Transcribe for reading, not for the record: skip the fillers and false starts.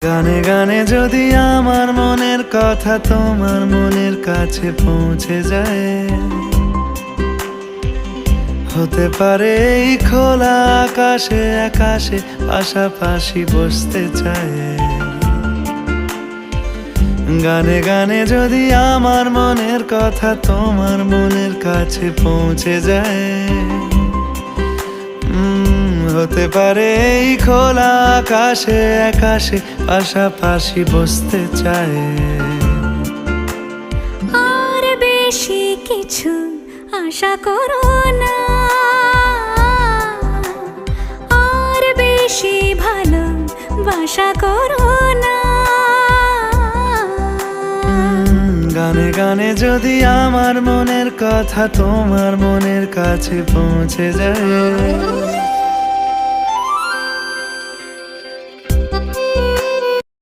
গানে গানে যদি আমার মনের কথা তোমার মনের কাছে পৌঁছে যায়, হতে পারে এই খোলা আকাশে আকাশে পাশাপাশি বসতে চায়। গানে গানে যদি আমার মনের কথা তোমার মনের কাছে পৌঁছে যায়, হতে পারে এই খোলা আকাশে আকাশে পাশাপাশি বসতে চায়। আর বেশি কিছু আশা করো না, আর বেশি ভালোবাসা করো না। গানে গানে যদি আমার মনের কথা তোমার মনের কাছে পৌঁছে যায়,